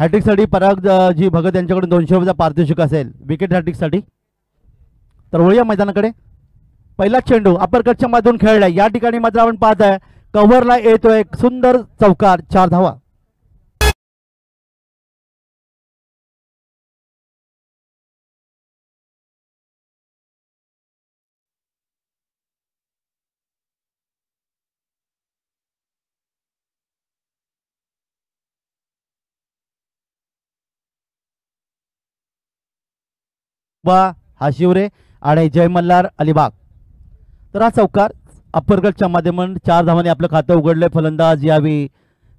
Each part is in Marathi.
हॅट्रिकसाठी पराग जी भगत यांच्याकडून 200 रुपयाचा पारितोषिक असेल विकेट हॅट्रिकसाठी. तर वळूया मैदानाकडे. पहिला चेंडू अपरकटच्या मधून खेळलाय. या ठिकाणी मात्र आपण पाहताय कव्हरला येतोय एक सुंदर चौकार, 4 धावा. हाशिवरे आणि जय मल्हार अलिबाग. तर हा चौकार अपरकटच्या माध्यमातून 4 धावांनी आपलं खातं उघडलंय फलंदाज यावी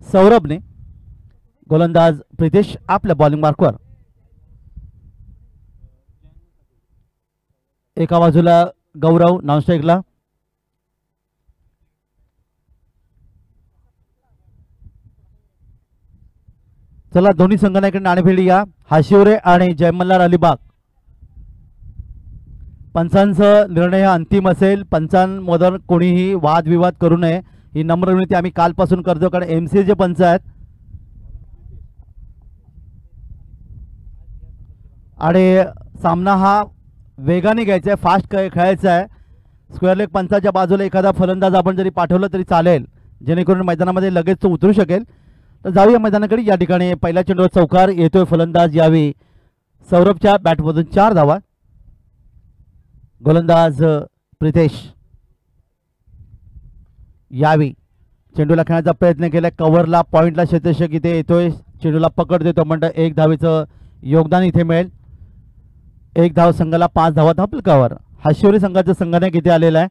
सौरभने. गोलंदाज प्रितेश आपल्या बॉलिंग मार्कवर. एका बाजूला गौरव नॉनस्ट्राईकला. चला दोन्ही संघाकडे नाणेफेडी या. हाशिवरे आणि जय मल्हार अलिबाग. पंचांचा निर्णय हा अंतिम असेल. पंचांमधून कोणीही वादविवाद करू नये ही नम्र विनंती आम्ही कालपासून करतो, कारण एमसीए जे पंच आहेत आणि सामना हा वेगाने घ्यायचा आहे, फास्ट खेळायचा आहे. स्क्वेअर लेग पंचाच्या बाजूला एखादा फलंदाज आपण जरी पाठवलं तरी चालेल, जेणेकरून मैदानामध्ये लगेच तो उतरू शकेल. तर जाऊया मैदानाकडे. या ठिकाणी पहिल्या चेंडूवर चौकार येतोय फलंदाज यावी सौरभच्या बॅटमधून 4 धावा. गोलंदाज प्रितेश यावी चेंडूला खेळण्याचा प्रयत्न केला. कव्हरला पॉइंटला क्षेत्ररक्षक इथे येतोय, चेंडूला पकड देतो म्हणतं 1 धावेचं योगदान इथे मिळेल. 1 धाव संघाला 5 धावा धापल कव्हर. हाशिवरी संघाचा संघनायक इथे आलेला आहे.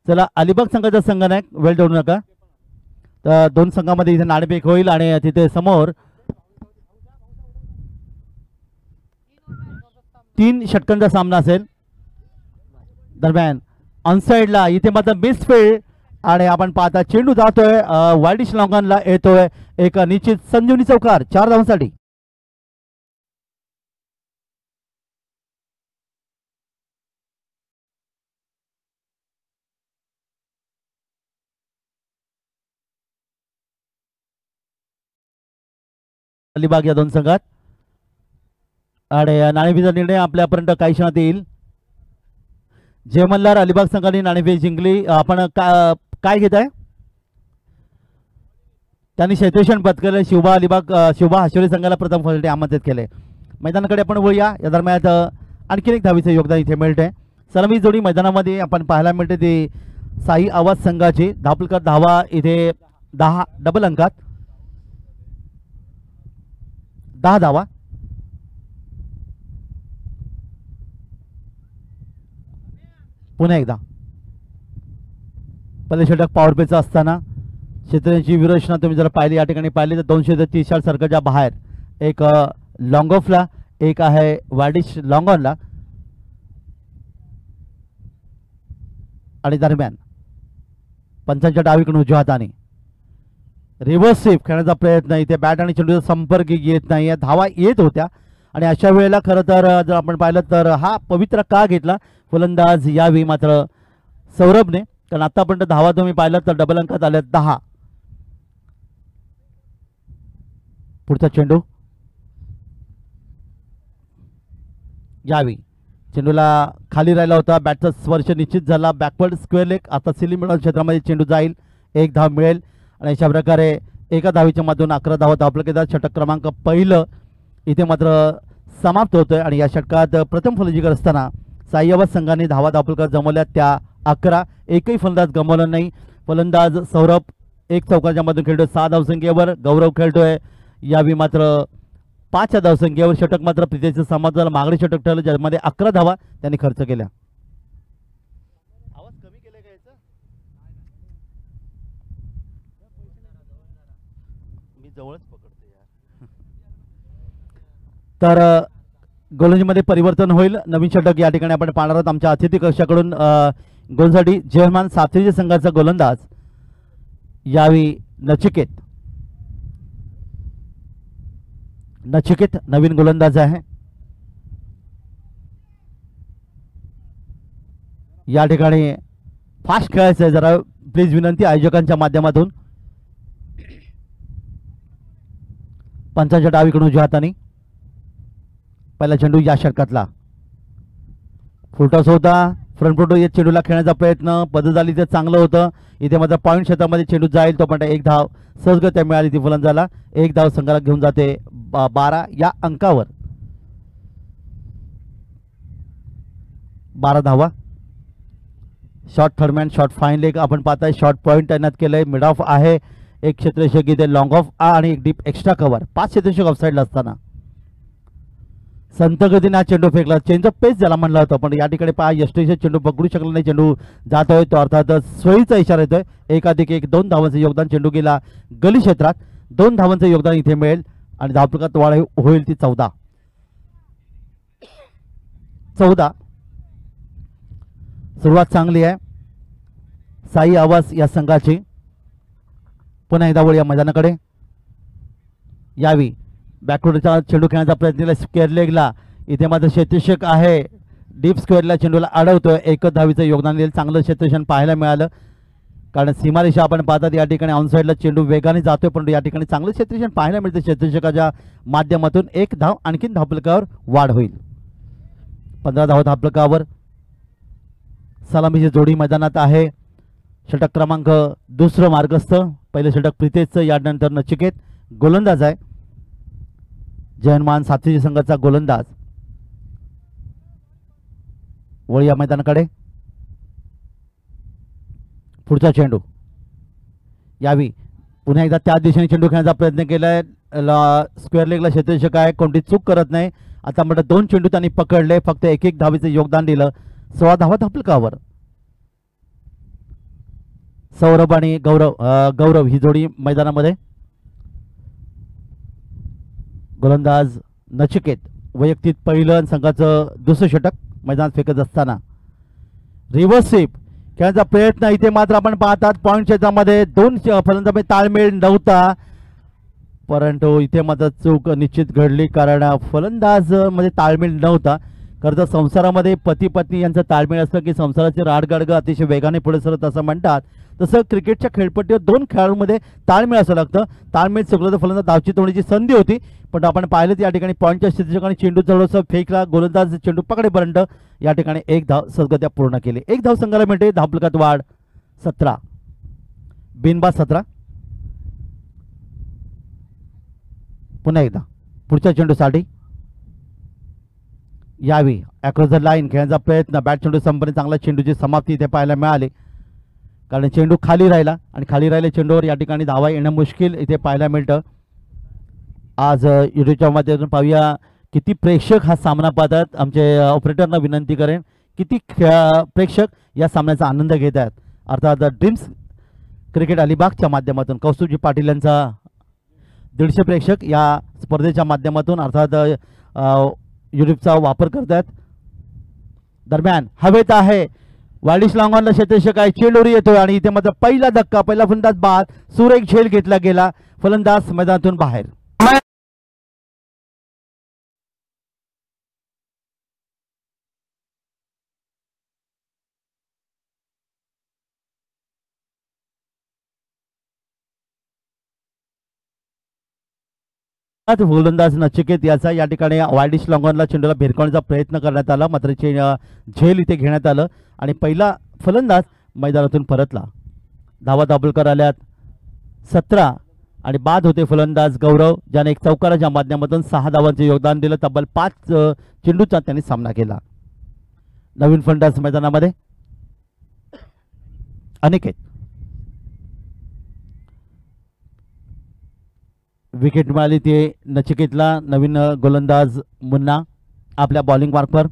चला अलिबाग संघाचा संघनायक वेळ देऊ नका. तर 2 संघामध्ये इथे नाणेफेक होईल आणि तिथे समोर 3 षटकांचा सामना असेल. दरम्यान ऑनसाइडला इथे मात्र मिसफील्ड आणि आपण पाहता चेंडू जातोय वाईडिश लॉंगॉनला येतोय एक निश्चित संजीवनी चौकार 4 धावांसाठी. अलिबाग या 2 संघात आणि नाणेफेकीचा निर्णय आपल्यापर्यंत काही क्षणात येईल. जय मल्हार अलिबाग संघाने नाणेफेक जिंकली. आपण काय घेत आहे? त्यांनी क्षेत्ररक्षण पत्करले. शिवबा हाशिवरी संघाला प्रथम फलंदाजी आमंत्रित केले. मैदानाकडे आपण वळूया. या दरम्यान आणखीन एक धावीचं योगदान इथे मिळते. सलामी जोडी मैदानामध्ये आपण पाहायला मिळते ती साई आवाज संघाची. धापलकर धावा इथे 10 डबल अंकात 10 धावा. पुन्हा एकदा पहिले षटक पॉवर प्लेचं असताना क्षेत्रांची विरचना तुम्ही जर पाहिली या ठिकाणी पाहिली तर 243 सर्कलच्या बाहेर एक लॉंग ऑफला, एक आहे वाडिश लॉंग ऑनला आणि दरम्यान पंचांच्या डावीकडून उजव्या हाताने रिव्हर्स स्वीप खेळण्याचा प्रयत्न. इथे बॅट आणि चेंडूचा संपर्क येत नाही. धावा येत होत्या आणि अशा वेळेला खरं तर जर आपण पाहिलं तर हा पवित्र का घेतला फलंदाज यावी मात्र सौरभने, कारण आतापर्यंत धावा तुम्ही पाहिलं तर डबल अंकात आल्या 10. पुढचा चेंडू यावी चेंडूला खाली राहिला होता. बॅटचा स्पर्श निश्चित झाला. बॅकवर्ड स्क्वेअर लेग आता सिलिंग मिळून क्षेत्रामध्ये चेंडू जाईल. 1 धाव मिळेल आणि अशा प्रकारे एका धावीच्या मधून 11 धावा धावलं केला. षटक क्रमांक पहिलं इथे मात्र समाप्त होतोय आणि या षटकात प्रथम फलंदाजी करत असताना साईआवाज संघाने धावा धापलकर जमवल्या त्या 11. एकही फलंदाज गमावला नाही. फलंदाज सौरभ 1 चौकाच्या मधून खेळतोय 6 धावसंख्येवर. गौरव खेळतोय यावी मात्र 5 धावसंख्येवर. षटक मात्र प्रितेशचं समाजाला मागणी षटक ठरलं ज्यामध्ये 11 धावा त्यांनी खर्च केल्या. आवाज कमी केलाय का याचा? मी जवळच पकडते यार. तर गोलंदाजीमध्ये परिवर्तन होईल. नवीन षटक या ठिकाणी आपण पाहणार आहोत. आमच्या अतिथी कक्षाकडून गोलसाठी जयमान सात्रीच्या संघाचा गोलंदाज यावी नचिकेत नवीन गोलंदाज आहे. या ठिकाणी फास्ट खेळायचं आहे जरा प्लीज विनंती आयोजकांच्या माध्यमातून. पंचांच्या डावीकडून उजव्या हाताने पहिला चेंडू या षटकातला फुलटॉस होता. फ्रंट फुट येत चेंडूला खेळण्याचा प्रयत्न पद्धत झाली ते चांगलं होतं. इथे मात्र पॉईंट क्षेत्रामध्ये चेंडू जाईल तोपर्यंत एक धाव सहजगत्या मिळाली ती फलंदाजाला. एक धाव संघाला घेऊन जाते 12 या अंकावर. 12 धावा. Short third man short fine leg आपण पाहताय. शॉर्ट पॉईंट तैनात केलंय. मिड ऑफ आहे. एक क्षेत्ररक्षक इथे लॉंग ऑफ आणि एक डीप एक्स्ट्रा कव्हर. 5 क्षेत्ररक्षक ऑफसाईडला असताना संत गतीने हा चेंडू फेकला. चेंजअप पेस ज्याला म्हणलं होतं पण या ठिकाणी पहा यष्टीचे चेंडू पकडू शकला नाही. चेंडू जातोय तो अर्थातच सोयीचा इशारा येतोय. 1+1 2 धावांचं योगदान. चेंडू गेला गली क्षेत्रात. 2 धावांचं योगदान इथे मिळेल आणि धावफलकात वाढ होईल ती 14. सुरुवात चांगली आहे साई आवाज या संघाची. पुन्हा एकदा वळ या मैदानाकडे यावी. बॅकवर्डचा चेंडू खेळण्याचा प्रयत्न केला स्क्वेअर लेगला. इथे मात्र क्षेत्ररक्षक आहे. डीप स्क्वेअरला चेंडूला अडवतोय. एकच धावीचं योगदान देईल. चांगलं क्षेत्ररक्षण पाहायला मिळालं कारण सीमारेषा आपण पाहतात या ठिकाणी ऑनसाईडला चेंडू वेगाने जातोय पण या ठिकाणी चांगलं क्षेत्ररक्षण पाहायला मिळतं. क्षेत्ररक्षकाच्या माध्यमातून एक धाव आणखीन धावफलकावर वाढ होईल. 15 धावा धावफलकावर. सलामीची जोडी मैदानात आहे. षटक क्रमांक 2 मार्गस्थ. पहिलं षटक प्रितेशचं. यानंतर नचिकेत गोलंदाज आहे. जयनमान साथीच्या संघाचा गोलंदाज. वळ या मैदानाकडे. पुढचा चेंडू यावी. पुन्हा एकदा त्या दिशेने चेंडू खेळण्याचा प्रयत्न केलाय. स्क्वेअर लेगला क्षेत्ररक्षक आहे. कोणती चूक करत नाही. आता म्हणतात 2 चेंडू त्यांनी पकडले. फक्त 1-1 धावीचं योगदान दिलं. 16 धावा धावफलकावर. सौरभ आणि गौरव ही जोडी मैदानामध्ये. गोलंदाज नचिकेत. वैयक्तिक पहिलं संघाचं दुसरं षटक मैदानात फेकत असताना रिव्हर्स स्वीप खेळण्याचा प्रयत्न. इथे मात्र आपण पाहतात पॉईंट क्षेत्रामध्ये 2 फलंदाजांमध्ये ताळमेळ नव्हता परंतु इथे मात्र चूक निश्चित घडली कारण फलंदाज मध्ये ताळमेळ नव्हता. खरं तर संसारामध्ये पती पत्नी यांचं ताळमेळ असतं की संसाराचे राडगाडगं अतिशय वेगाने पुढे सरत असं म्हणतात. तसं क्रिकेटच्या खेळपट्टीवर 2 खेळाडूंमध्ये ताळमेळ असं लागतं. ताळमेळ चुकलं तर फलंदाज धावची तोडण्याची संधी होती पण आपण पाहिलं या ठिकाणी पॉईंटच्या क्षेत्ररक्षकाने चेंडू थोडंसं फेकला. गोलंदाज चेंडू पकडेपर्यंत या ठिकाणी 1 धाव सहजगत्या पूर्ण केली. 1 धाव संघाला मिळते. धावफलकात वाढ 17 बिनबाद 17. पुन्हा एकदा पुढच्या चेंडूसाठी यावी. अक्रॉस द लाईन खेळण्याचा प्रयत्न. बॅट चेंडू संपणे चांगला चेंडूची समाप्ती इथे पाहायला मिळाली कारण चेंडू खाली राहिला आणि खाली राहिल्या चेंडूवर या ठिकाणी धावा येणं मुश्किल इथे पाहायला मिळतं. आज युट्यूबच्या माध्यमातून पाहूया किती प्रेक्षक हा सामना पाहतात. आमचे ऑपरेटरना विनंती करेन किती प्रेक्षक या सामन्याचा आनंद घेत आहेत. अर्थात ड्रीम्स क्रिकेट अलिबागच्या माध्यमातून कौस्तुभजी पाटील यांचा 150 प्रेक्षक या स्पर्धेच्या माध्यमातून अर्थात युट्यूबचा वापर करतात. दरम्यान हवेत आहे. वायडिश लॉंगॉनला क्षेत्ररक्षक आहे. चेंडूरी येतोय आणि इथे मात्र पहिला धक्का. पहिला फलंदाज बाद. सुरेख झेल घेतला गेला. फलंदाज मैदानातून बाहेर. गोलंदाज नचिकेत याचा या ठिकाणी वायडिश लॉंगॉनला चेंडूला भिरकावण्याचा प्रयत्न करण्यात आला मात्र झेल इथे घेण्यात आलं आणि पहिला फलंदाज मैदानातून परतला. धावा दाबोलकर आल्यात 17 आणि बाद होते फलंदाज गौरव ज्याने एक चौकाराच्या माध्यमातून 6 धावांचे योगदान दिलं. तब्बल 5 चेंडूचा त्यांनी सामना केला. नवीन फलंदाज मैदानामध्ये अनिकेत. विकेट मिळाली ती नचिकेतला. नवीन गोलंदाज मुन्ना आपल्या बॉलिंग मार्कवर.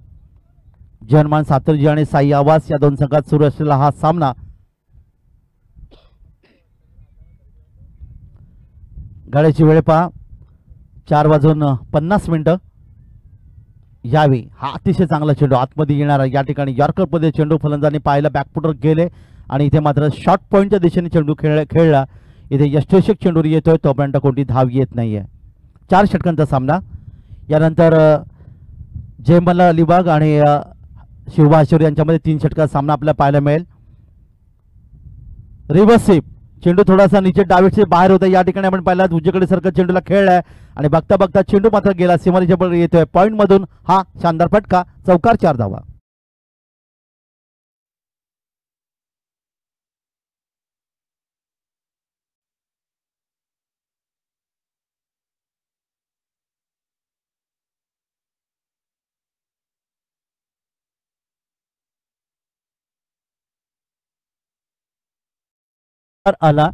जयनमान सातरजी आणि साई आवास या 2 संघात सुरू असलेला हा सामना गाड्याची वेळ पहा 4:50 यावी. हा अतिशय चांगला चेंडू आतमध्ये येणारा या ठिकाणी यॉर्कर मध्ये चेंडू फलंदाजांनी पाहिला. बॅकफुटर गेले आणि इथे मात्र शॉर्ट पॉईंटच्या दिशेने चेंडू खेळला. इथे यष्टोषक चेंडूर येतोय तोपर्यंत कोणती धाव येत नाहीये. 4 षटकांचा सामना. यानंतर जयमल्ला अलिबाग आणि शिवभाश्वर यांच्यामध्ये 3 षटकाचा सामना आपल्याला पाहायला मिळेल. रिव्हर्स स्वीप चेंडू थोडासा नीचे डावीचे बाहेर होता. या ठिकाणी आपण पाहिला उजवीकडे सरकत चेंडूला खेळलाय आणि बघता बघता चेंडू मात्र गेला सीमारेषेच्या बरोबर येतोय पॉइंट मधून हा शानदार फटका, चौकार, 4 धावा. आला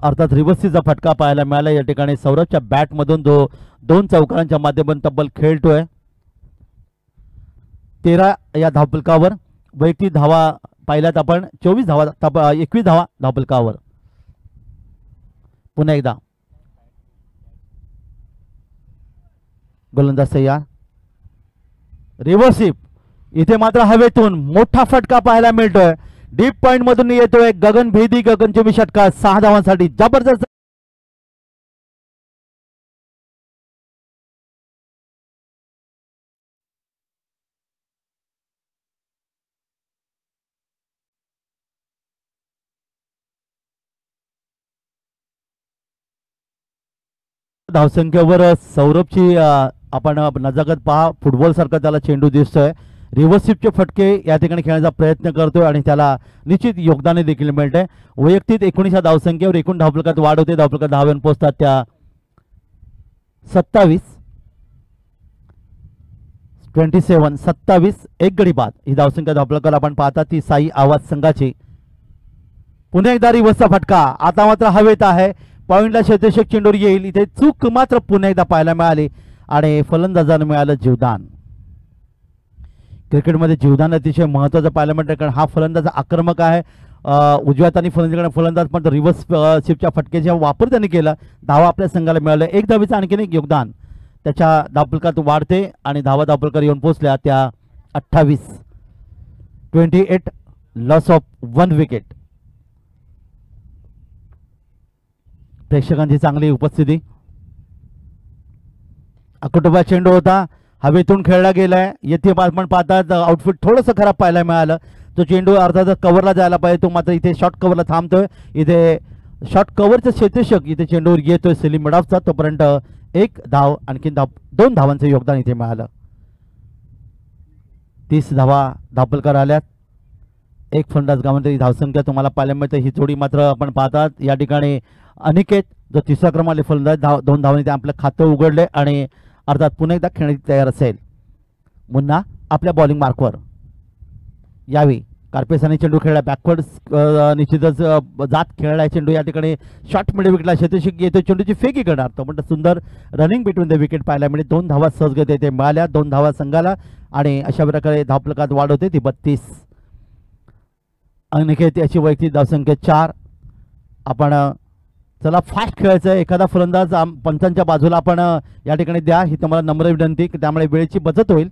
अर्थात रिव्हर्सीचा फटका पाहायला मिळाला. या ठिकाणी सौरभच्या बॅट मधून दोन चौकारांच्या माध्यमातून तब्बल खेळतोय. 13 या धावफलकावर. वैयक्तिक धावा पाहिल्यात आपण 24 धावा, 21 धावा धावफलकावर. पुन्हा एकदा गोलंदाज तयार. रिव्हर्सिप इथे मात्र हवेतून मोठा फटका पाहायला मिळतोय. डीप पॉइंट मधून येतोय गगनभेदी गगनचुंबी षटकार 6 धावांसाठी. जबरदस्त धावसंख्येवर सौरभची आपण नजाकत पहा. फुटबॉल सारखा त्याला चेंडू दिसतोय. रिव्हर्सिपचे फटके या ठिकाणी खेळण्याचा प्रयत्न करतोय आणि त्याला निश्चित योगदान देखील मिळते. वैयक्तिक 19 धावसंख्येवर एकूण धावफलकात वाढ होते. धावफलकात धाव्यान पोहोचतात त्या 27. 27 एक गडी बाद ही धावसंख्या धावफलकात आपण पाहता ती साई आवाज संघाची. पुन्हा एकदा रिव्हर्सचा फटका. आता मात्र हवेत आहे. पॉइंटला क्षेत्ररक्षक चेंडूवर येईल. इथे चूक मात्र पुन्हा एकदा पाहायला मिळाली आणि फलंदाजांना मिळालं जीवदान. क्रिकेटमध्ये जीवदान अतिशय महत्त्वाचं पाहायला मिळतं कारण हा फलंदाज आक्रमक आहे. उजव्या हाताने फलंदाज पण रिव्हर्स शिपच्या फटक्याचा वापर त्यांनी केला. धावा आपल्या संघाला मिळाला. एक धावेचं आणखीन एक योगदान त्याच्या धावफलकात वाढते आणि धावा धावफलकावर येऊन पोहोचल्या त्या 28. 28 लॉस ऑफ 1 विकेट. प्रेक्षकांची चांगली उपस्थिती. अकुटोबा चेंडू होता. हवेतून खेळला गेलाय. येथे आपण पाहतात आउटफिट थोडंसं खराब पाहायला मिळालं. तो चेंडू अर्थात कव्हरला जायला पाहिजे. तो मात्र इथे शॉर्ट कव्हरला थांबतोय. इथे शॉर्ट कव्हरचं क्षेत्ररक्षक इथे चेंडूवर येतोय सलीम मडाफचा. तोपर्यंत एक धाव आणखी 2 धावांचं योगदान इथे मिळालं. 30 धावा धावफलकावर आल्यात. एक फलंदाज गावांतरी धावसंख्या तुम्हाला पाहायला मिळते. ही जोडी मात्र आपण पाहतात या ठिकाणी अनिकेत जो 3रा क्रमांक फलंदाज 2 धावांनी ते आपलं खातं उघडले आणि अर्थात पुन्हा एकदा खेळण्याची तयार असेल. मुन्ना आपल्या बॉलिंग मार्कवर यावी. कार्पेसाने चेंडू खेळला. बॅकवर्ड निश्चितच जात खेळला चेंडू. या ठिकाणी शॉर्ट मिडे विकेटला क्षेत्ररक्षक येतो. चेंडूची फेकी करणार. तो पण सुंदर रनिंग बिटवीन द विकेट पाहायला मिळते. 2 धावा सहजगत येथे मिळाल्या. 2 धावा संघाला आणि अशा प्रकारे धावफलकात वाढ होते ती 32. अनिकेत याची वैयक्तिक धावसंख्या 4. आपण चला फास्ट खेळायचं आहे. एखादा फलंदाज पंचांच्या बाजूला आपण या ठिकाणी द्या ही तुम्हाला नम्र विनंती. त्यामुळे वेळेची बचत होईल.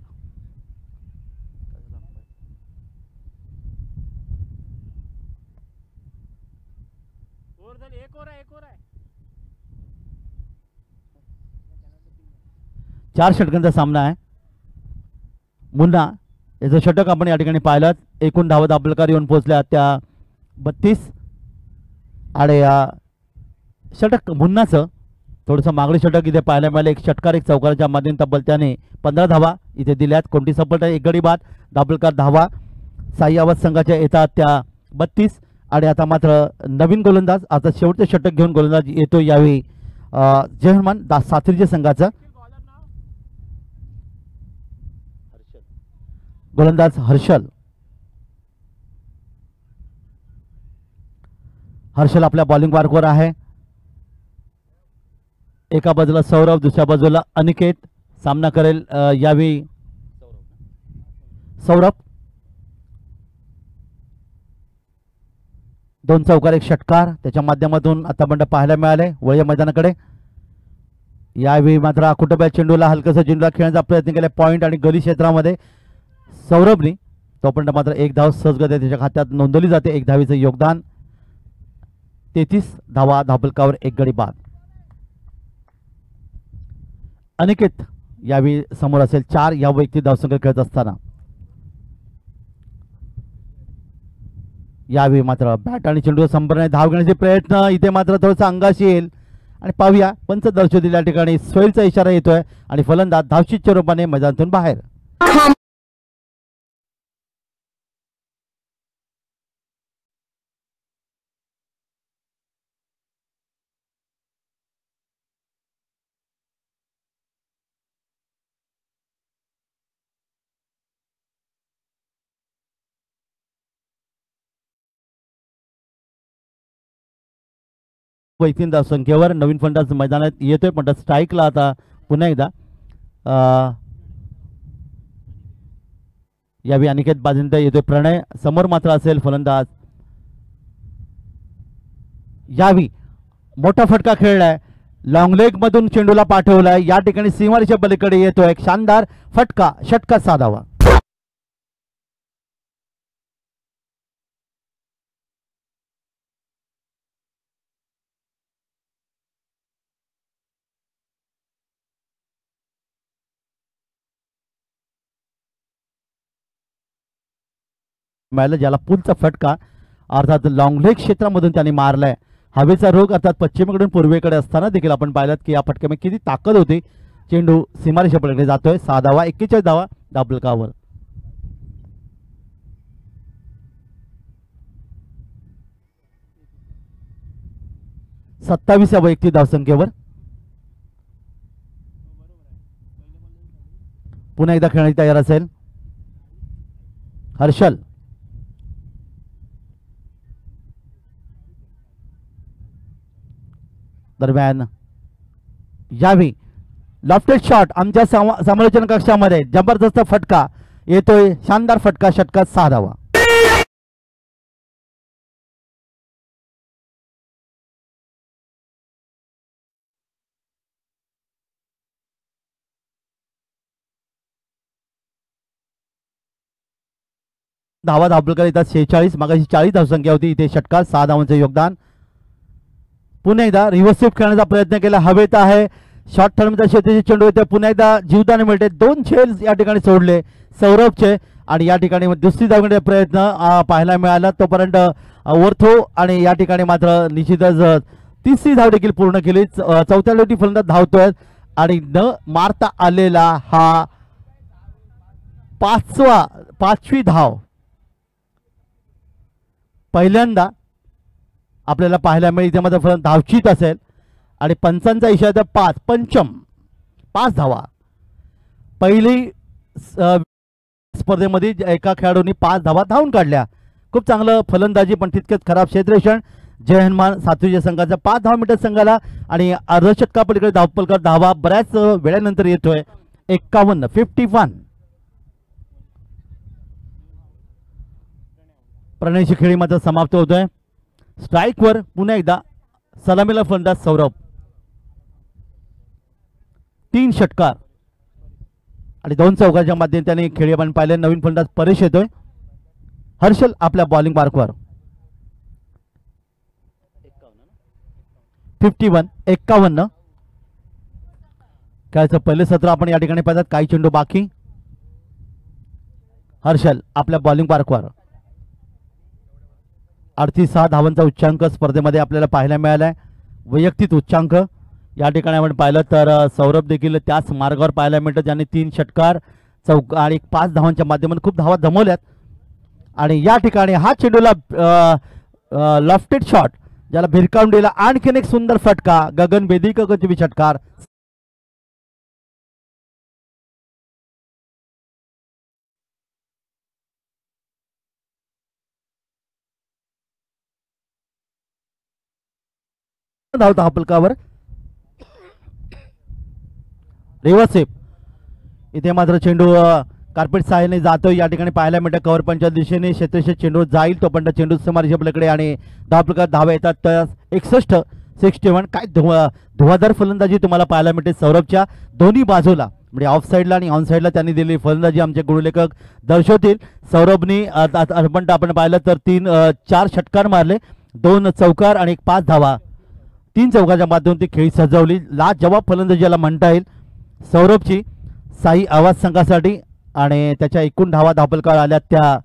चार षटकांचा सामना आहे. मुन्ना याचं षटक आपण या ठिकाणी पाहिलं. एकूण धावा धावफलकावर येऊन पोहोचल्या त्या 32 आणि षटक मुन्नाचं थोडंसं मागणी षटक इथे पाहायला मिळालं. एक षटकार एक चौकाराच्या माध्यमातून तब्बल त्याने 15 धावा इथे दिल्यात. कोणती सफलता एक गडी बाद धावफलकात धावा साई आवाज संघाच्या येतात त्या 32. आणि आता मात्र नवीन गोलंदाज आता शेवटचे षटक घेऊन गोलंदाज येतो यावेळी जयहनुमान साथरीच्या संघाचा गोलंदाज हर्षल आपल्या बॉलिंग मार्कवर आहे. एका बाजूला सौरभ, दुसऱ्या बाजूला अनिकेत सामना करेल यावेळी सौरभ. 2 चौकार एक षटकार त्याच्या माध्यमातून आतापर्यंत पाहायला मिळाले वळीच्या मैदानाकडे. यावेळी मात्र अकुटोबा चेंडूला हलकसा चेंडूला खेळण्याचा प्रयत्न केला पॉइंट आणि गली क्षेत्रामध्ये सौरभने. तोपर्यंत मात्र एक धाव सहजगत त्याच्या खात्यात नोंदवली जाते. एक धावीचं योगदान. 33 धावा धावफलकावर एक गडी बाद. अनिकेत यावेळी समोर असेल 4 या वैयक्तिक धावसंख्या खेळत असताना. यावेळी मात्र बॅट आणि चेंडू संपर्क धाव घेण्याचे प्रयत्न इथे मात्र थोडंसं अंगाशी येईल आणि पाहूया पंच दर्शवतील या ठिकाणी सोयीचा इशारा येतोय आणि फलंदाज धावशीच्या रूपाने मैदानातून बाहेर. तीन धावसंख्येवर नवीन फलंदाज मैदानात येतोय पण स्ट्राईकला आता पुन्हा एकदा यावेळी अनिकेत बाजिंद येतोय. प्रणय समोर मात्र असेल फलंदाज. यावी मोठा फटका खेळलाय, लॉंग लेग मधून चेंडूला पाठवलाय, या ठिकाणी सीमारेषेच्या पलीकडे येतोय एक शानदार फटका, षटकार साधावा. ज्याला पुलचा फटका अर्थात लॉंग लेग क्षेत्रामधून त्यांनी मारलाय. हवेचा रोग अर्थात पश्चिमेकडून पूर्वेकडे असताना देखील आपण पाहिलं की या फटक्यामध्ये किती ताकद होती. चेंडू सीमारेषा पलीकडे जातोय. 6 धावा, 41 धावा धावफलकावर. सत्तावीसव्या वैयक्तिक धावसंख्येवर पुन्हा एकदा खेळण्याची तयार असेल हर्षल. दरम्यान यावी लॉफ्टेड शॉट आमच्या समालोचन कक्षामध्ये जबरदस्त फटका येतोय, शानदार फटका, षटकार 6 धावा. धावा धावफलकावर येतात 46. मागाशी 40 धावसंख्या होती, इथे षटकार 6 धावांचे योगदान. पुन्हा एकदा रिव्हर्स स्वीप खेळण्याचा प्रयत्न केला, हवेत आहे, शॉर्ट टर्मचा शेतीचे चेंडू येते. पुन्हा एकदा जीवदान मिळते. 2 झेल या ठिकाणी सोडले सौरभचे आणि या ठिकाणी दुसरी धावण्याचा प्रयत्न पाहायला मिळाला. तोपर्यंत वर्थो आणि या ठिकाणी मात्र निश्चितच तिसरी धाव देखील पूर्ण केली. चौथ्या लोटी फलंदाज धावतोय आणि न मारता आलेला हा पाचवी धाव पहिल्यांदा आपल्याला पाहायला मिळेल. इथे मात्र फलंदाज धावचीत असेल आणि पंचांचा इशारा 5 पंचम 5 धावा. पहिली स्पर्धेमध्ये एका खेळाडूंनी 5 धावा धावून काढल्या. खूप चांगलं फलंदाजी पण तितकेच खराब क्षेत्ररक्षण. जय हनुमान सातवीच्या संघाचा 5 धावा मिळतात संघाला आणि अर्धशतका पलीकडे धावफलकावर धावा बऱ्याच वेळानंतर येतोय 51. प्रणयची खेळी मात्र समाप्त होतोय. स्ट्राईकवर पुन्हा एकदा सलामीला फलंदाज सौरभ. 3 षटकार आणि 2 चौकाच्या माध्यमातून त्याने खेळी आपण पाहिले. नवीन फलंदाज परेश येतोय. हर्षल आपल्या बॉलिंग मार्कवर. 51. खेळाचं पहिले सत्र आपण या ठिकाणी पाहतात. काही चेंडू बाकी. हर्षल आपल्या बॉलिंग मार्कवर. 38 धावांचा उच्चांक स्पर्धेमध्ये आपल्याला पाहायला मिळालाय. वैयक्तिक उच्चांक या ठिकाणी आपण पाहिलं तर सौरभ देखील त्याच मार्गावर पाहायला मिळतं, ज्यांनी 3 षटकार आणि 5 धावांच्या माध्यमातून खूप धावा जमवल्यात. आणि या ठिकाणी हा चेंडूला लॉफ्टेड शॉट ज्याला भिरकावून दिला. आणखीन एक सुंदर फटका, गगन बेदीकरची षटकार. धावता धावफलकावर रिव्हर्स स्वीप. इथे मात्र चेंडू कार्पेट सहाय्याने जातोय. या ठिकाणी पाहायला मिळतं कव्हर पंचच्या दिशेने क्षेत्ररक्षण चेंडू जाईल तोपर्यंत चेंडू समारेषा पलीकडे आणि धावफलकावर धावा येतात 61. काय धुवाधार फलंदाजी तुम्हाला पाहायला मिळते सौरभच्या दोन्ही बाजूला, म्हणजे ऑफ साईडला आणि ऑन साईडला त्यांनी दिलेली फलंदाजी आमचे गुणलेखक दर्शवतील. सौरभनी आपण पाहिलं तर 4 षटकार मारले, 2 चौकार आणि 5 धावा. 3 चौकाच्या माध्यमातून ती खेळी सजवली. लाजवाब फलंदाजी याला म्हणता येईल सौरभची साई आवाज संघासाठी. आणि त्याच्या एकूण धावा धावफलकावर आल्या त्या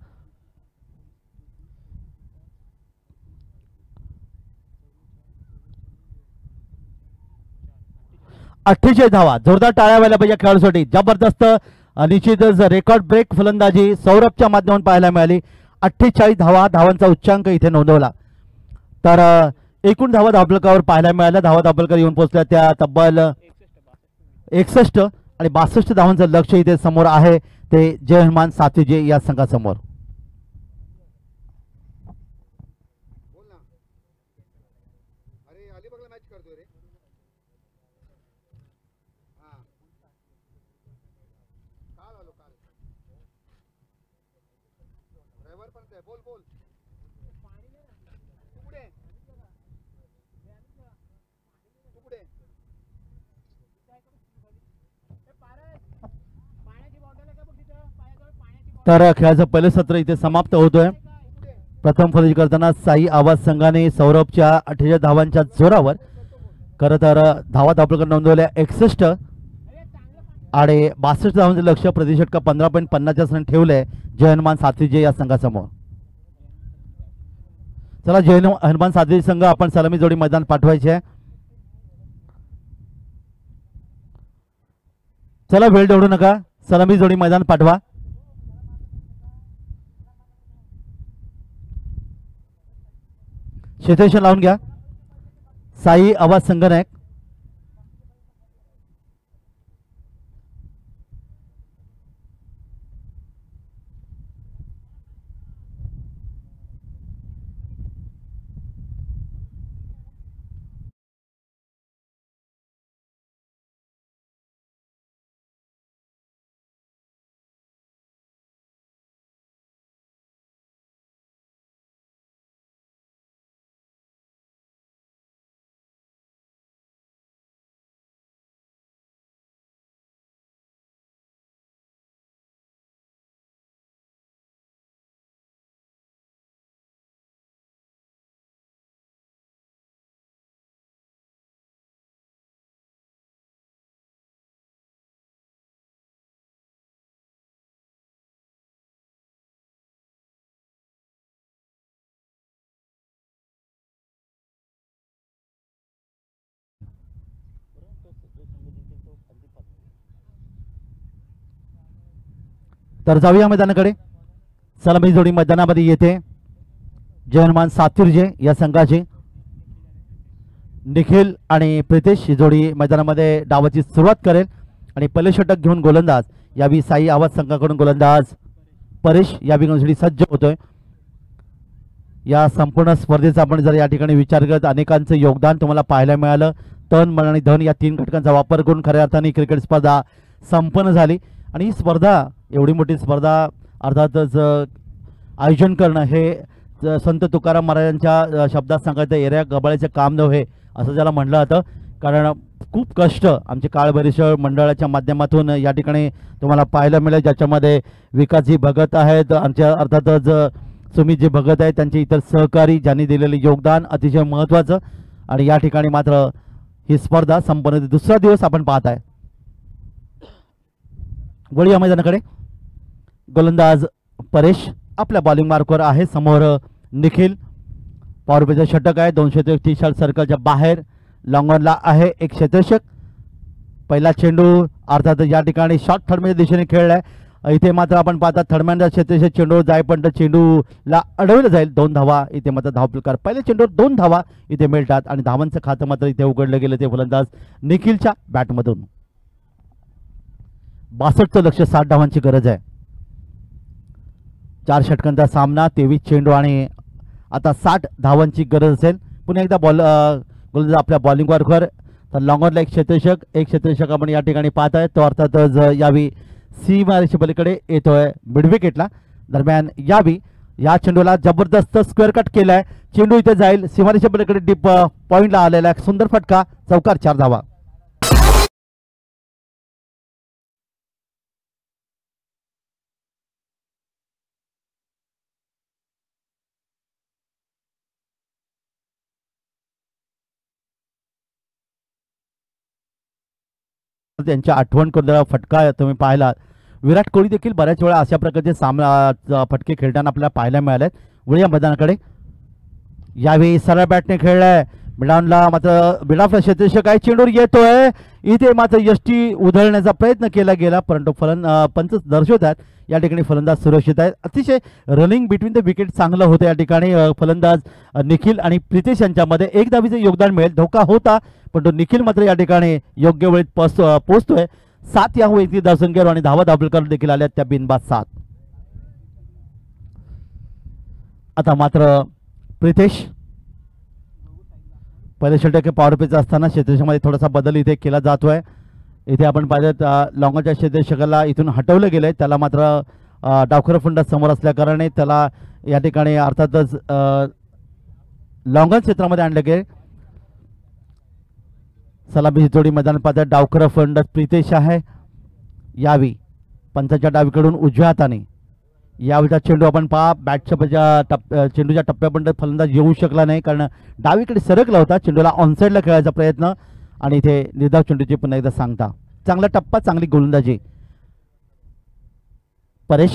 48 धावा. जोरदार टाळ्या व्हायला पाहिजे खेळाडूसाठी. जबरदस्त निश्चितच रेकॉर्ड ब्रेक फलंदाजी सौरभच्या माध्यमातून पाहायला मिळाली. 48 धावांचा उच्चांक इथे नोंदवला. तर एकूण धावा धावफलकावर पाहायला मिळाल्या. धावा धावफलकावर येऊन पोहोचल्या त्या तब्बल 61 आणि 62 धावांचं लक्ष इथे समोर आहे ते जय हनुमान साथीजे या संघासमोर. तर खेळाचं पहिलं सत्र इथे समाप्त होतोय. प्रथम फलंदाजी करताना साई आवाज संघाने सौरभच्या 48 धावांच्या जोरावर खरं तर धावा धावफलकावर नोंदवल्या 61 आणि 62 धावांचं लक्ष प्रति षटका 15.50 रन ठेवलंय जय हनुमान साथीजे या संघासमोर. चला जय हनुमान साथीजे संघ आपण सलामी जोडी मैदान पाठवायचे आहे. चला वेळ देऊ नका, सलामी जोडी मैदान पाठवा. क्षेत्ररक्षण लावून घ्या. साई आवाज संघनायक. तर जाऊया मैदानाकडे. सलामी जोडी मैदानामध्ये येते जय हनुमान साथीजे या संघाची. निखिल आणि प्रितेश ही जोडी मैदानामध्ये डावाची सुरुवात करेल आणि पहिले षटक घेऊन गोलंदाज यावी साई आवाज संघाकडून गोलंदाज परेश या बिघडण्यासाठी सज्ज होतोय. या संपूर्ण स्पर्धेचा आपण जर या ठिकाणी विचार करत अनेकांचं योगदान तुम्हाला पाहायला मिळालं. तन मन आणि धन या 3 घटकांचा वापर करून खऱ्या अर्थाने क्रिकेट स्पर्धा संपन्न झाली आणि ही स्पर्धा एवढी मोठी स्पर्धा अर्थातच आयोजन करणं हे संत तुकाराम महाराजांच्या शब्दात सांगायचं एऱ्या गबाळ्याचं काम नव्हे असं ज्याला म्हटलं जातं. कारण खूप कष्ट आमचे काळभैरव मंडळाच्या माध्यमातून या ठिकाणी तुम्हाला पाहायला मिळेल, ज्याच्यामध्ये विकासजी भगत आहेत, आमच्या अर्थातच सुमितजी भगत आहेत, त्यांचे इतर सहकारी ज्यांनी दिलेले योगदान अतिशय महत्त्वाचं. आणि या ठिकाणी मात्र ही स्पर्धा संपन्न दुसरा दिवस आपण पाहत आहे. वळूया मैदानाकडे. गोलंदाज परेश आपल्या बॉलिंग मार्कवर आहे. समोर निखिल. पॉवर प्लेचं षटक आहे. 230 सर्कलच्या बाहेर लॉंग ऑनला आहे एक क्षेत्ररक्षक. पहिला चेंडू अर्थात या ठिकाणी शॉर्ट थर्डमॅनच्या दिशेने खेळलाय. इथे मात्र आपण पाहता थर्डमॅनचा क्षेत्ररक्षक चेंडू जाईपर्यंत चेंडूला अडवलं जाईल. 2 धावा इथे मात्र धावफलकार. पहिल्या चेंडूवर 2 धावा इथे मिळतात आणि धावांचं खातं मात्र इथे उघडलं गेलं ते फलंदाज निखिलच्या बॅटमधून. 62चं लक्ष 60 धावांची गरज आहे. 4 षटकांचा सामना, 23 चेंडू आणि आता 60 धावांची गरज असेल. पुन्हा एकदा गोलंदाज आपल्या बॉलिंग वर्कवर. तर लॉंगॉनला एक क्षेत्ररक्षक आपण या ठिकाणी पाहत आहे. तो अर्थातच यावी सीमारेषे पलीकडे येतोय मिड विकेटला. दरम्यान यावी या चेंडूला जबरदस्त स्क्वेअर कट केलाय. चेंडू इथे जाईल सीमारेषे पलीकडे डीप पॉइंटला आलेला सुंदर फटका. चौकार 4 धावा. त्यांच्या आठवण करून फटका तुम्ही पाहिला. विराट कोहली देखील बऱ्याच वेळा अशा प्रकारचे सामना फटके खेळताना आपल्याला पाहायला मिळाले. वळूया मैदानाकडे. यावेळी सरळ बॅटने खेळलाय. मिडानला मात्र मिडाफला क्षेत्ररक्षक आहे, चेंडूवर येतोय इथे मात्र यष्टी उधळण्याचा प्रयत्न केला गेला, परंतु पंच दर्शवतात या ठिकाणी फलंदाज सुरक्षित आहेत. अतिशय रनिंग बिटवीन द विकेट चांगलं होतं या ठिकाणी. फलंदाज निखिल आणि प्रितेश यांच्यामध्ये एक धावीचं योगदान मिळेल, धोका होता परंतु निखिल मात्र या ठिकाणी योग्य वेळेत पोहोचतोय. 7 या वैयक्तिक धावसंख्येवर आणि धावा दाबलकर देखील आल्या त्या बिनबाद 7. आता मात्र प्रितेश पहिले षटके पॉवर प्लेचा असताना क्षेत्ररक्षकामध्ये थोडासा बदल इथे केला जातोय. इथे आपण पाहिलं लॉंगनच्या क्षेत्ररक्षकाला इथून हटवलं गेलंय, त्याला मात्र डावखर फंडा समोर असल्याकारणे त्याला या ठिकाणी अर्थातच लॉंगन क्षेत्रामध्ये आणलं गेले. सलामी जोडी मैदान पाहतात डावखर फंड प्रितेश आहे. यावी पंचाच्या डावीकडून उजव्या हाताने यावेळीचा चेंडू आपण पहा बॅटच्या चेंडूच्या टप्प्यापर्यंत फलंदाज येऊ शकला नाही कारण डावीकडे सरकला होता. चेंडूला ऑनसाईडला खेळायचा प्रयत्न आणि इथे निर्धाव चेंडूची पुन्हा एकदा सांगता. चांगला टप्पा, चांगली गोलंदाजी. परेश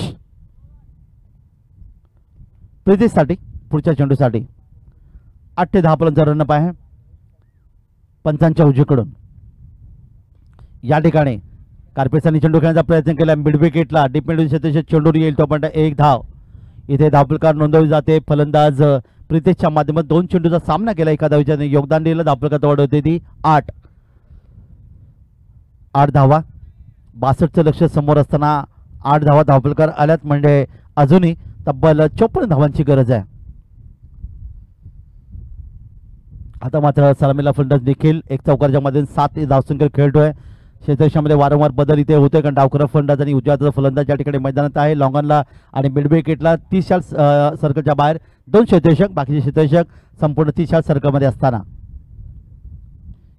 प्रितेशसाठी पुढच्या चेंडूसाठी 8 ते 10 पर्यंत रनअप आहे पंचांच्या उजवीकडून. या ठिकाणी कार्पेसांनी चेंडू खेळण्याचा प्रयत्न केला मिड विकेटला, डिपेंड चेंडूवर येईल तो पण 1 धाव. इथे धावफलकार नोंदवली जाते. फलंदाज प्रितेशच्या माध्यमातून 2 चेंडूचा सामना केला, एका धावीच्या योगदान दिलं. धावफलकार वाढ होते ती 8 धावा. 62चं लक्ष समोर असताना 8 धावा धावफलकार आल्यात म्हणजे अजूनही तब्बल 54 धावांची गरज आहे. आता मात्र सलामीला फलंदाज देखील एक चौकारच्या मध्ये 7 धावसंख्येवर खेळतोय. क्षेत्ररक्षकामध्ये वारंवार बदल इथे होतोय कारण डावखरा फलंदाज आणि उजव्या फलंदाज या ठिकाणी मैदानात आहे. लॉंगनला आणि मिड विकेटला 30 सर्कलच्या बाहेर 2 क्षेत्ररक्षक, बाकीचे क्षेत्ररक्षक संपूर्ण 30 सर्कलमध्ये असताना.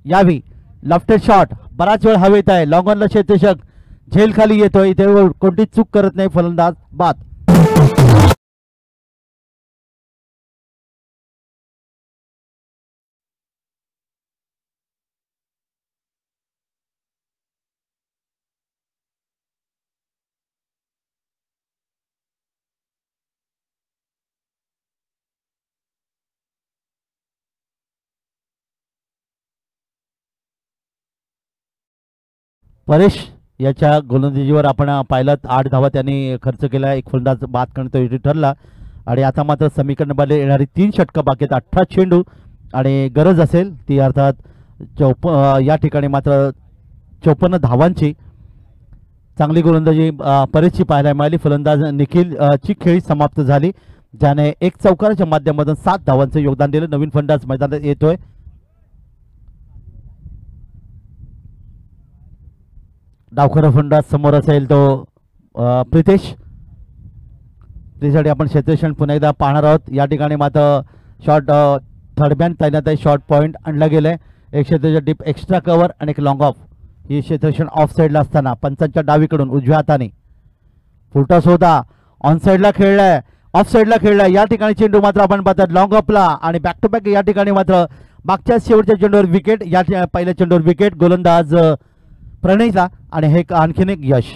यावी लेफ्टेड शॉट बराच वेळ हवेत आहे. लॉंगनला क्षेत्ररक्षक झेल खाली येतोय, इथे कोणती चूक करत नाही फलंदाज, बाद. परेश याच्या गोलंदाजीवर आपण पाहिलं 8 धावा त्यांनी खर्च केला, एक फलंदाज बाद करण्याचा ठरला. आणि आता मात्र समीकरणामध्ये येणारी 3 षटकं बाकी आहेत, 18 चेंडू आणि गरज असेल ती अर्थात या ठिकाणी मात्र 54 धावांची. चांगली गोलंदाजी परेशची पाहायला मिळाली. फलंदाज निखिल ची खेळी समाप्त झाली, ज्याने एक चौकाराच्या माध्यमातून 7 धावांचं योगदान दिलं. नवीन फलंदाज मैदानात येतोय. डावखरा फलंदाज समोर असेल तो प्रितेश. त्यासाठी आपण क्षेत्ररक्षण पुन्हा एकदा पाहणार आहोत. या ठिकाणी मात्र शॉर्ट थर्डमॅन तैनात आहे, शॉर्ट पॉईंट आणला गेलाय. एक क्षेत्ररक्षक डीप एक्स्ट्रा कव्हर आणि एक लॉंग ऑफ. ही क्षेत्ररक्षण ऑफ साईडला असताना पंचांच्या डावीकडून उजव्या हाताने फुलटॉस होता, ऑन साईडला खेळलाय, ऑफ साईडला खेळलाय. या ठिकाणी चेंडू मात्र आपण पाहतात लॉंग ऑफला आणि बॅक टू बॅक. या ठिकाणी मात्र मागच्या शेवटच्या चेंडूवर विकेट, या पहिल्या चेंडूवर विकेट. गोलंदाज प्रणयला आणि हे आणखीन एक यश.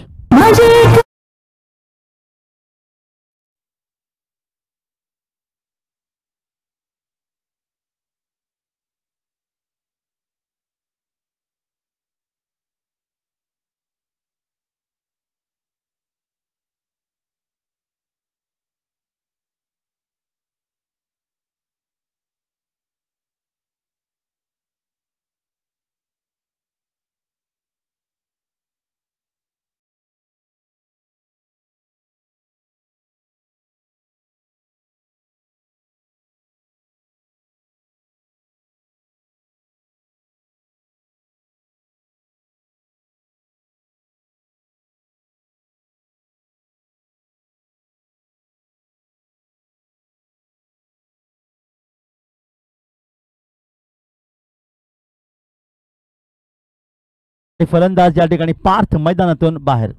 फलंदाज या ठिकाणी पार्थ मैदानातून बाहेर.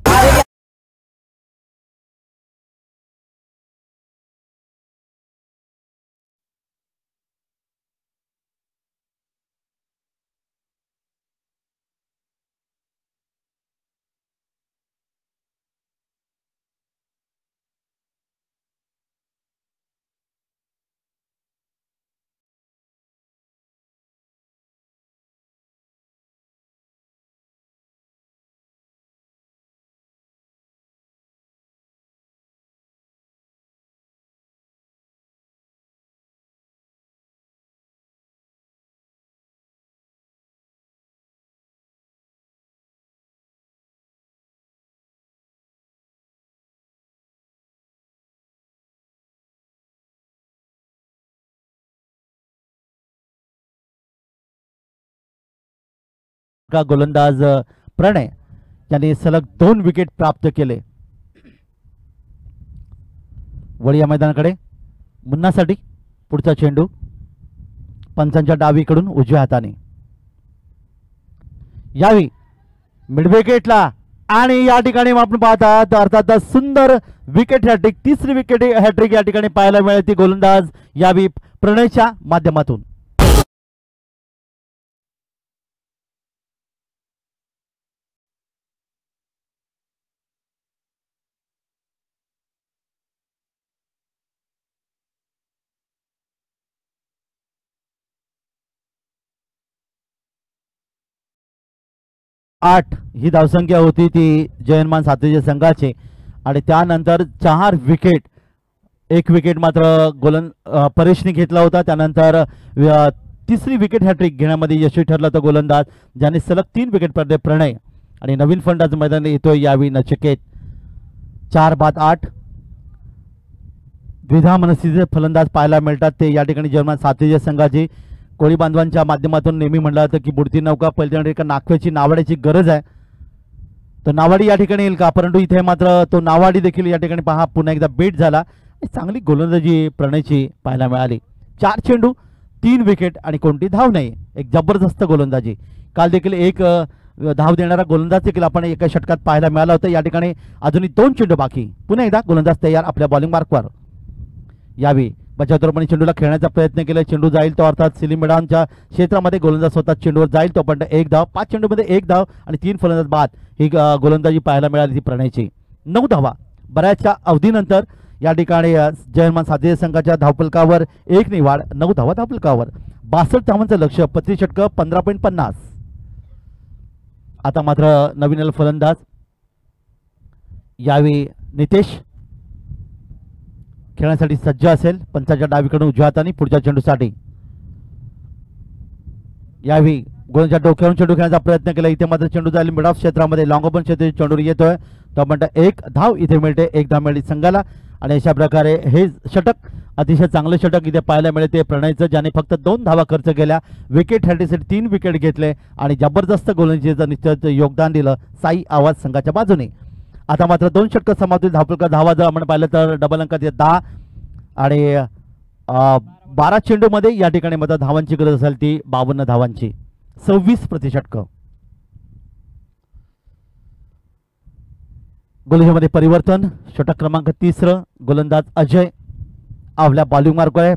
षटका गोलंदाज प्रणय यांनी सलग 2 विकेट प्राप्त केले. वळी या मैदानाकडे मुन्नासाठी पुढचा चेंडू पंचांच्या डावीकडून उजव्या हाताने यावी मिड विकेटला आणि या ठिकाणी आपण पाहतात अर्थात सुंदर विकेट हॅट्रिक, तिसरी विकेट हॅट्रिक या ठिकाणी पाहायला मिळते गोलंदाज यावी प्रणयच्या माध्यमातून. आठ ही धावसंख्या होती ती जयनमान सातवीच्या संघाची आणि त्यानंतर 4 विकेट, 1 विकेट मात्र परेशने घेतला होता. त्यानंतर तिसरी विकेट हॅट्रिक घेण्यामध्ये यशस्वी ठरला तो गोलंदाज ज्याने सलग 3 विकेट पडले प्रणय. आणि नवीन फलंदाज मैदान येतोय यावी नचिकेत. 4 बाद 8 द्विधा मनस्थितीचे फलंदाज पाहायला मिळतात ते या ठिकाणी जर्मन सातवीच्या संघाची. कोळी बांधवांच्या माध्यमातून नेहमी म्हणलं जातं की बुडती नौका पहिल्यांदा एका नाखव्याची नावाड्याची गरज आहे. तो नावाडी या ठिकाणी येईल का, परंतु इथे मात्र तो नावाडी देखील या ठिकाणी पहा पुन्हा एकदा बेट झाला. चांगली गोलंदाजी प्रणयची पाहायला मिळाली. 4 चेंडू 3 विकेट आणि कोणती धाव नाही. एक जबरदस्त गोलंदाजी. काल देखील एक धाव देणारा गोलंदाज देखील आपण एका षटकात पाहायला मिळाला होता. या ठिकाणी अजूनही 2 चेंडू बाकी. पुन्हा एकदा गोलंदाज तयार आपल्या बॉलिंग मार्कवर. यावी बचावपणे चेंडूला खेळण्याचा प्रयत्न केला. चेंडू जाईल तो अर्थात सिलीम मैदानच्या क्षेत्रामध्ये गोलंदाज स्वतः चेंडूवर जाईल तो पण 1 धाव. 5 चेंडूमध्ये 1 धाव आणि 3 फलंदाज बाद ही गोलंदाजी पाहायला मिळाली ती प्रणयची. 9 धावा बऱ्याचशा अवधीनंतर या ठिकाणी जयमान सातवी संघाच्या धावफलकावर 1 ने वाढ. 9 धावा धावफलकावर. 62 धावांचं लक्ष्य. 35 षटकं 15.50. आता मात्र नवीन फलंदाज यावी नितेश खेळण्यासाठी सज्ज असेल. पंचाच्या डावीकडून उजव्या हाताने पुढच्या चेंडूसाठी यावी गोलंदाजाच्या डोक्यावरून चेंडू खेळण्याचा प्रयत्न केला. इथे मात्र चेंडू जाईल मिड ऑफ क्षेत्रामध्ये. लॉंग ओपन क्षेत्रात चेंडू येतोय तो म्हणता 1 धाव इथे मिळते. 1 धाव मिळाली संघाला आणि अशा प्रकारे हे षटक अतिशय चांगलं षटक इथे पाहायला मिळते प्रणयचं ज्याने फक्त 2 धावा खर्च केल्या. विकेट हॅट्रिकसाठी 3 विकेट घेतले आणि जबरदस्त गोलंदाजीचं निश्चित योगदान दिलं साई आवाज संघाच्या बाजूने. आता मात्र 2 षटकं समाप्त. धावफलका धावा जर आपण पाहिलं तर डबल अंकात 10 आणि 12 चेंडूमध्ये या ठिकाणी मात्र धावांची गरज असेल ती 52 धावांची. 26 प्रति षटकं. गोलंदाजीमध्ये परिवर्तन. षटक क्रमांक 3 गोलंदाज अजय आपल्या बॉलिंग मार्कवर आहे.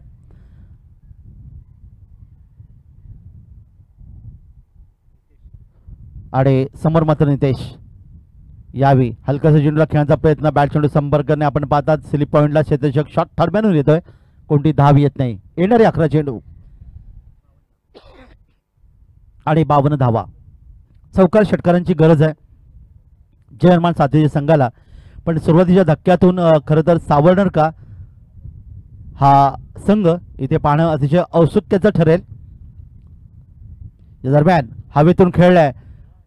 आणि समोर मात्र नितेश यावी हलकासा चेंडूला खेळण्याचा प्रयत्न. बॅट चेंडू संपर्क करणे आपण पाहतात. स्लिप पॉईंटला क्षेत्ररक्षक शॉट थर्डमॅनून येतोय. कोणती धाव येत नाही. येणारे 11 चेंडू आणि 52 धावा. चौकार षटकारांची गरज आहे जयमान सातवीच्या संघाला. पण सुरुवातीच्या धक्क्यातून खरं तर सावरणार का हा संघ इथे पाहणं अतिशय औत्सुक्याचं ठरेल. या दरम्यान हवेतून खेळलाय.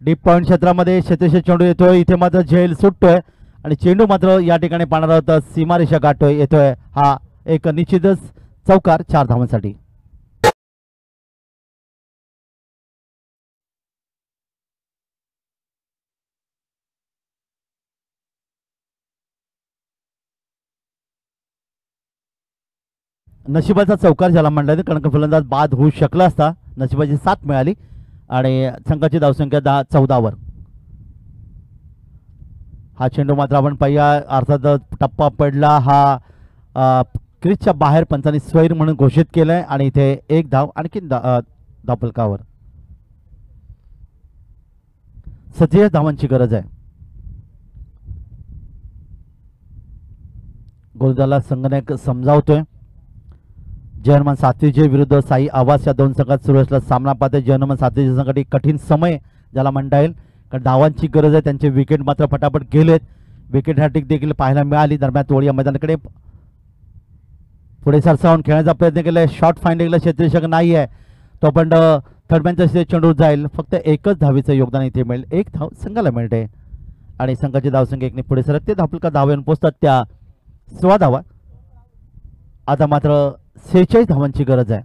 डीप पॉईंट क्षेत्रामध्ये क्षेत्ररक्षक चेंडू येतोय. इथे मात्र झेल सुटतोय आणि चेंडू मात्र या ठिकाणी पाहणार आहोत सीमारेषा गाठतोय येतोय. हा एक निश्चितच चौकार 4 धावांसाठी. नशिबाचा चौकार ज्याला म्हणलं कारण फलंदाज बाद होऊ शकला असता. नशिबाची साथ मिळाली आणि संघाची धावसंख्या 14वर. हा चेंडू मात्र आपण पाहिया अर्थात टप्पा पडला. हा क्रीजच्या बाहेर पंचांनी स्वैर म्हणून घोषित केलंय आणि इथे 1 धाव आणखी धावफलकावर. 47 धावांची गरज आहे. गोलंदाजाला संघनायक समजावतोय. जयमान सातवीचे विरुद्ध साई आवाज या 2 संघात सुरू असलेला सामना पाहते. जयमान सातवीच्या संघासाठी कठीण समय ज्याला म्हणता येईल कारण धावांची गरज आहे. त्यांचे विकेट मात्र फटाफट गेलेत. विकेट हॅट्रिक देखील पाहायला मिळाली. दरम्यान तोडी या मैदानाकडे पुढे सरसावून खेळण्याचा प्रयत्न केलाय. शॉर्ट फाइंडिंगला क्षेत्ररक्षक नाही आहे तो पण थर्डमॅनच्या चेंडू जाईल. फक्त 1च धावेचं योगदान इथे मिळेल. 1 धाव संघाला मिळते आणि संघाची धावसंख्या 1ने पुढे सरकते. धावफलका धावेन पोहोचतात त्या 16 धावा. आता मात्र 46 धावांची गरज आहे.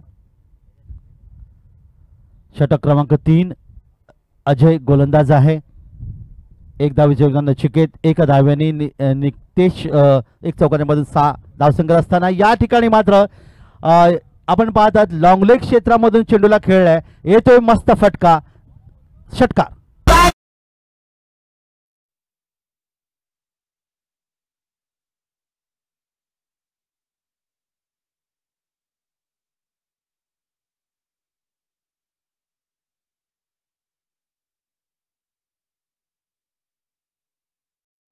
षटक क्रमांक 3 अजय गोलंदाज आहे. एक धावेचे योगदान नचिकेत, एक धाव्याने नितेश, एक चौकांमधून 6 धावसंख्या असताना या ठिकाणी मात्र आपण पाहतात लॉंग लेग क्षेत्रामधून चेंडूला खेळलाय, येतोय मस्त फटका, षटकार.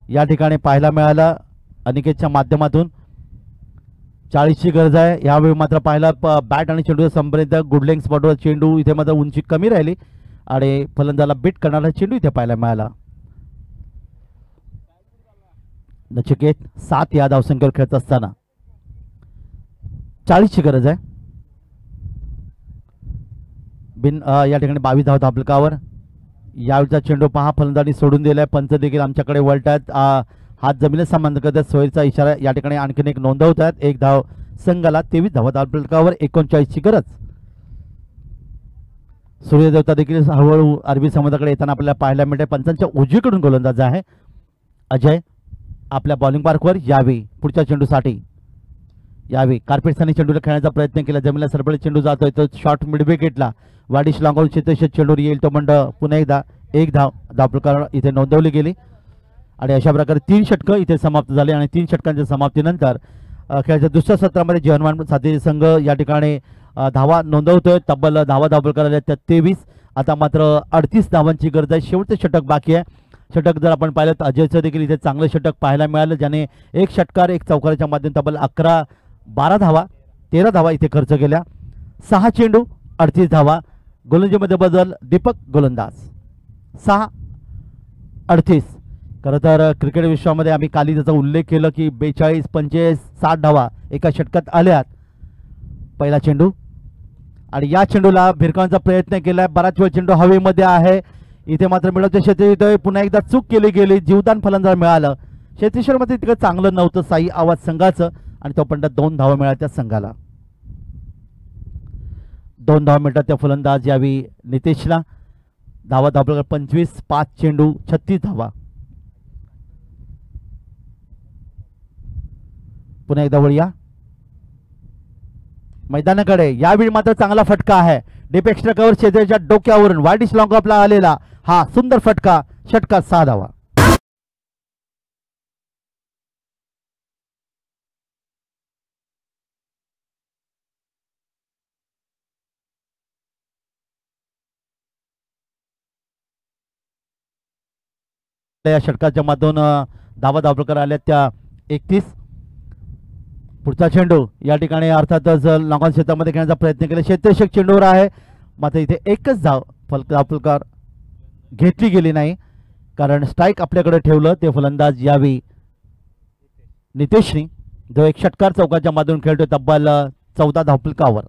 या ठिकाणी पाहायला मिळालं अनिकेतच्या माध्यमातून 40ची गरज आहे. यावेळी मात्र पाहिला बॅट आणि चेंडू संपर्क गुडलेंग स्पॉटवर चेंडू इथे मात्र उंची कमी राहिली आणि फलंदाला बीट करणारा चेंडू इथे पाहायला मिळाला. नचिकेत 7 या धावसंख्येवर खेळत असताना 40ची गरज आहे. या ठिकाणी 22 धाव धापलकावर. यावेळीचा चेंडू पहा फलंदाजी सोडून दिलाय, पंच देखील आमच्याकडे वळतात, हात जमिनीत संबंध करतात, सोयीचा इशारा या ठिकाणी आणखीन एक नोंदवतात. एक धाव संघाला, 23 धावा धापलकावर, 39ची गरज. सूर्यदेवता देखील हळूहळू अरबी समुद्राकडे येताना आपल्याला पाहायला मिळते. पंचांच्या उजवीकडून गोलंदाज आहे अजय आपल्या बॉलिंग मार्कवर. यावेळी पुढच्या चेंडूसाठी यावेळी कार्पेटसाने चेंडूला खेळण्याचा प्रयत्न केला, जमिनीला सरपळे चेंडू जातोय, तो शॉर्ट मिड विकेटला वाडिश लॉंगॉन क्षेत्रशेष चेंडूवर येईल तो मंड. पुन्हा एकदा एक धाव धापलकार इथे नोंदवली गेली आणि अशा प्रकारे 3 षटकं इथे समाप्त झाली आणि 3 षटकांच्या समाप्तीनंतर खेळाच्या दुसऱ्या सत्रामध्ये जीवनमान साथी संघ या ठिकाणी धावा नोंदवतोय. तब्बल धावा धापलकार आल्या त्या 23. आता मात्र 38 धावांची गरज आहे. शेवटचे षटक बाकी आहे. षटक जर आपण पाहिलं तर अजयचं देखील इथे चांगलं षटक पाहायला मिळालं, ज्याने एक षटकार एक चौकाराच्या माध्यमातून तब्बल 12 धावा 13 धावा इथे खर्च केल्या. 6 चेंडू 38 धावा. गोलंदाजीमध्ये बदल दीपक गोलंदाज 6-38. खरं तर क्रिकेट विश्वामध्ये आम्ही काली त्याचा उल्लेख केला की 42, 45, 60 धावा एका षटकात आल्यात. पहिला चेंडू आणि या चेंडूला भिरकावण्याचा प्रयत्न केलाय, बराच वेळ चेंडू हवेमध्ये आहे. इथे मात्र मिळवते क्षेत्र, पुन्हा एकदा चूक केली गेली, जीवदान फलंदाज मिळालं. क्षेत्रेश्वरमध्ये तिकडे चांगलं नव्हतं साई आवाज संघाचं आणि तो पण 2 धावा मिळाल्या त्या संघाला. 2 धावा मिळतात त्या फलंदाज यावी नितेशला. धावा धापलकर 25, 5 चेंडू 36 धावा. पुन्हा एकदा वळूया मैदानाकडे. यावेळी मात्र चांगला फटका आहे, डीप एक्स्ट्रा कव्हर क्षेत्राच्या डोक्यावरून वाडिश लॉंग ऑफला आलेला हा सुंदर फटका, षटकार 6 धावा. या षटकाच्या माध्यमातून धावा धापलकर आल्या त्या 31. पुढचा चेंडू या ठिकाणी अर्थातच लॉंगॉन क्षेत्रामध्ये खेळण्याचा प्रयत्न केला, क्षेत्ररक्षक चेंडूवर आहे, मात्र इथे एकच धाव धापलकर घेतली गेली नाही कारण स्ट्राईक आपल्याकडे ठेवलं ते फलंदाज यावी नितेशनी, जो एक षटकार चौकाच्या माध्यमातून खेळतोय तब्बल 14 धापलकावर.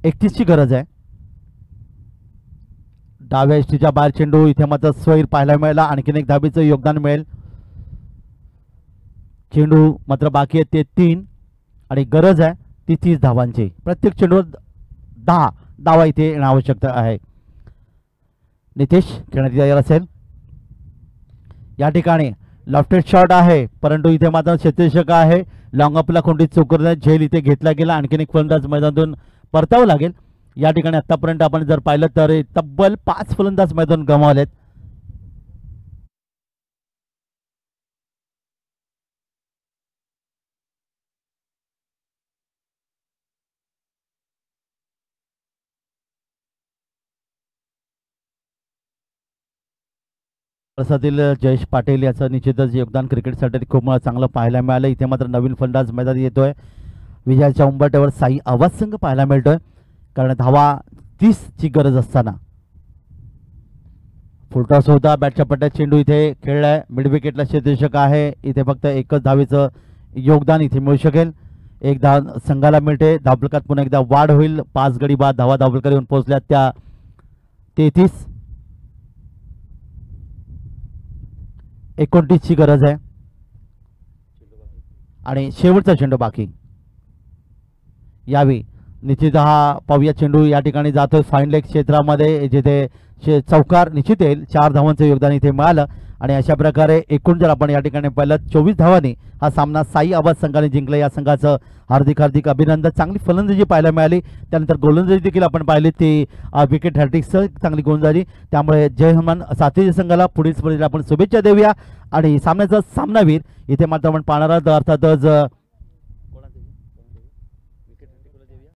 31ची गरज आहे. डाव्या एसटीच्या बाहेर चेंडू, इथे मात्र स्वैर पाहायला मिळाला, आणखीन एक धाबीचं योगदान मिळेल. चेंडू मात्र बाकी आहे ते 3 आणि गरज आहे ती 30 धावांची. प्रत्येक चेंडूवर 10 धावा इथे येणं आवश्यकता आहे. नितेश खेळण्यात तयार असेल. या ठिकाणी लॉफ्टेड शॉट आहे परंतु इथे मात्र क्षेत्ररक्षक आहे, लॉंग अपला कोणती चुकर झेल इथे घेतला गेला. आणखीन एक फलंदाज मैदानातून परतावं लागेल. या ठिकाणी आतापर्यंत आपण जर पाहिलं तर तब्बल 5 फलंदाज मैदान गमावलेत. प्रसादील जयेश पाटील याचं निश्चितच योगदान क्रिकेटसाठी खूप चांगलं पाहायला मिळालं. इथे मात्र नवीन फलंदाज मैदानात येतोय, विजयाच्या उंबरठ्यावर साई आवाज संघ पाहायला मिळतोय कारण धावा 30ची गरज असताना. फुलटॉस होता, बॅटच्या पट्ट्यात चेंडू इथे खेळलाय, मिड विकेटला क्षेत्ररक्षक आहे, इथे फक्त एकच धावेचं योगदान इथे मिळू शकेल. एक धाव संघाला मिळते. धापलकात पुन्हा एकदा वाढ होईल, 5 गडी बाद धावा धापलकर येऊन पोहोचल्या त्या 33. 29ची गरज आहे आणि शेवटचा चेंडू बाकी. यावी निश्चित हा पाहूया चेंडू या ठिकाणी जातोय फाईन लेग क्षेत्रामध्ये, जिथे चौकार निश्चित येईल. 4 धावांचं योगदान इथे मिळालं आणि अशा प्रकारे एकूण जर आपण या ठिकाणी पाहिलं 24 धावांनी हा सामना साई आबाद संघाने जिंकला. या संघाचं हार्दिक हार्दिक अभिनंदन. चांगली फलंदाजी पाहायला मिळाली, त्यानंतर गोलंदाजी देखील आपण पाहिली, ती विकेट हॅट्रिकसह चांगली गोलंदाजी. त्यामुळे जय हनुमान साथी संघाला पुढील स्पर्धेला आपण शुभेच्छा देऊया. आणि सामन्याचा सामनावीर इथे मात्र आपण पाहणार आहोत अर्थातच